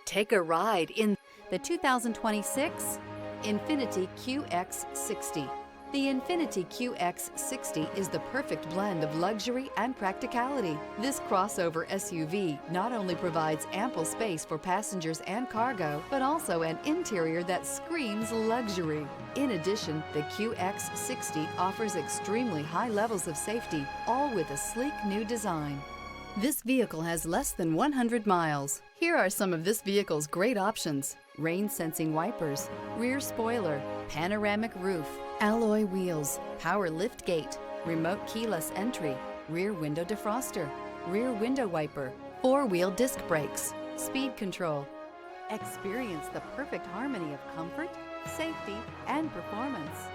Take a ride in the 2026 Infiniti Qx60. The Infiniti Qx60 is the perfect blend of luxury and practicality. This crossover SUV not only provides ample space for passengers and cargo, but also an interior that screams luxury. In addition, the Qx60 offers extremely high levels of safety, all with a sleek new design. This vehicle has less than 100 miles. Here are some of this vehicle's great options: rain-sensing wipers, rear spoiler, panoramic roof, alloy wheels, power liftgate, remote keyless entry, rear window defroster, rear window wiper, four-wheel disc brakes, speed control. Experience the perfect harmony of comfort, safety, and performance.